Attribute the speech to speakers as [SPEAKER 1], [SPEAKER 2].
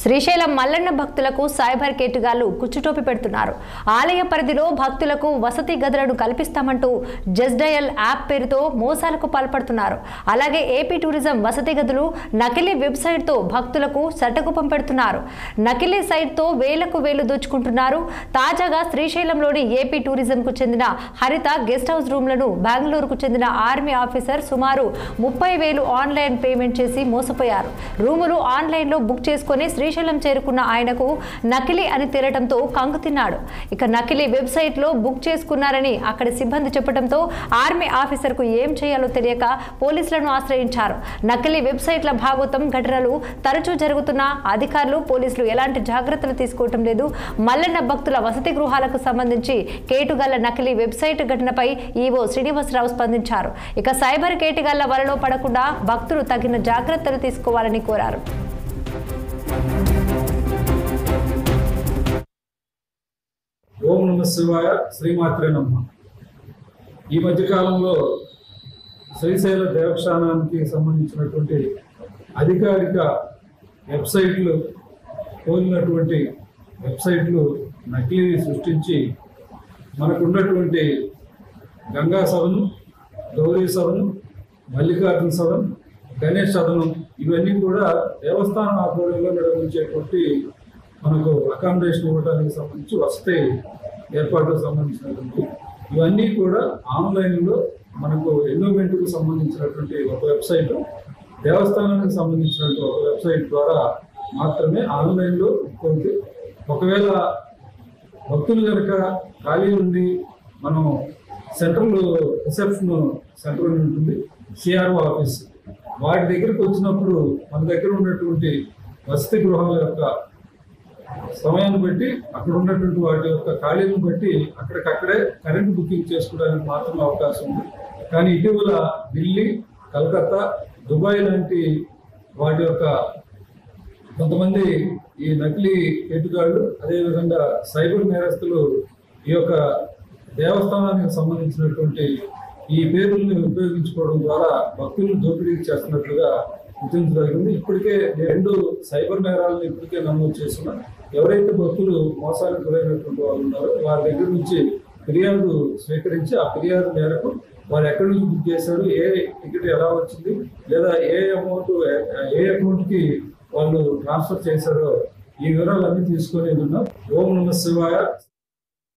[SPEAKER 1] శ్రీశైలం మల్లన్న భక్తులకు సైబర్ కేటుగాళ్లు కుచ్చుటోపి పెడుతున్నారు. ఆలయ పరిధిలో భక్తులకు వసతి గదులను కల్పిస్తామంటూ జస్ట్ డయల్ యాప్ పేరుతో మోసాలకు పాల్పడుతున్నారు. అలాగే ఏపీ టూరిజం వసతి గదులు నకిలీ వెబ్సైట్ తో భక్తులకు సటకుపం పెడుతున్నారు. నకిలీ సైట్ తో వేలకు వేలు దోచుకుంటున్నారు. తాజాగా శ్రీశైలంలోని ఏపీ టూరిజం కు చెందిన హరిత గెస్ట్ హౌస్ రూమ్లను బెంగళూరుకు చెందిన ఆర్మీ ఆఫీసర్ సుమారు 30,000 ఆన్లైన్ పేమెంట్ చేసి మోసపోయారు. రూములు ఆన్లైన్ లో బుక్ చేసుకుని శ్రీశైలం చేరుకున్న ఆయనకు నకిలీ అని తేలటంతో కంగుతిన్నాడు. ఇక నకిలీ వెబ్సైట్ లో బుక్ చేసుకున్నారని అక్కడి సిబ్బంది చెప్పడంతో ఆర్మీ ఆఫీసర్ కు ఏం చేయాలో తెలియక పోలీసులను ఆశ్రయించారు. నకిలీ వెబ్సైట్ల భాగోతం ఘటనలు తరచూ జరుగుతున్న అధికారులు పోలీసులు ఎలాంటి జాగ్రత్తలు తీసుకోవటం లేదు. మల్లన్న భక్తుల వసతి గృహాలకు సంబంధించి కేటుగాళ్ల నకిలీ వెబ్సైట్ ఘటనపై ఈవో శ్రీనివాసరావు స్పందించారు. ఇక సైబర్ కేటుగాళ్ల వలలో పడకుండా భక్తులు తగిన జాగ్రత్తలు తీసుకోవాలని కోరారు.
[SPEAKER 2] ఓం నమః శివాయ, శ్రీమాత్రే నమః. ఈ మధ్యకాలంలో శ్రీశైల దేవస్థానానికి సంబంధించినటువంటి అధికారిక వెబ్సైట్లు పోలినటువంటి వెబ్సైట్లు నకిలీ సృష్టించి మనకున్నటువంటి గంగా సదనం, గౌరీ సదనం, మల్లికార్జున సదనం, గణేష్ సదనం ఇవన్నీ కూడా దేవస్థానం ఆధ్వర్యంలో నిర్వహించేటువంటి మనకు అకామిడేషన్ ఇవ్వడానికి సంబంధించి వసతి ఏర్పాటుకు సంబంధించినటువంటి ఇవన్నీ కూడా ఆన్లైన్లో మనకు ఎండోమెంట్కు సంబంధించినటువంటి ఒక వెబ్సైట్, దేవస్థానానికి సంబంధించినటువంటి ఒక వెబ్సైట్ ద్వారా మాత్రమే ఆన్లైన్లో ఉంటుంది. ఒకవేళ భక్తులు కనుక ఖాళీ ఉంది, మనం సెంట్రల్ రిసెప్షన్ సెంటర్ ఉంటుంది, సిఆర్ఓ ఆఫీస్, వాటి దగ్గరికి వచ్చినప్పుడు మన దగ్గర ఉన్నటువంటి వసతి గృహాల యొక్క సమయాన్ని బట్టి అక్కడ ఉన్నటువంటి వాటి యొక్క ఖాళీలను బట్టి అక్కడికక్కడే కరెంట్ బుకింగ్ చేసుకోవడానికి మాత్రమే అవకాశం ఉంది. కానీ ఇటీవల ఢిల్లీ, కలకత్తా, దుబాయ్ లాంటి వాటి యొక్క కొంతమంది ఈ నకిలీ కేటుగాళ్ళు, అదేవిధంగా సైబర్ నేరస్తులు ఈ యొక్క దేవస్థానానికి సంబంధించినటువంటి ఈ పేర్లను ఉపయోగించుకోవడం ద్వారా భక్తులను దోపిడీ చేస్తున్నట్లుగా గుర్తించగలిగింది. ఇప్పటికే 2 సైబర్ నేరాలను ఇప్పటికే నమోదు చేస్తున్నా. ఎవరైతే భక్తులు మోసాలకు గురైనటువంటి వాళ్ళు ఉన్నారో వారి దగ్గర నుంచి ఫిర్యాదు స్వీకరించి ఆ ఫిర్యాదు మేరకు వారు ఎక్కడి నుంచి బుక్ చేశారు, ఏ టికెట్ ఎలా వచ్చింది, లేదా ఏ అకౌంట్కి వాళ్ళు ట్రాన్స్ఫర్ చేశారో ఈ వివరాలన్నీ తీసుకొని ఉన్నాం. ఓం నమః శివాయ.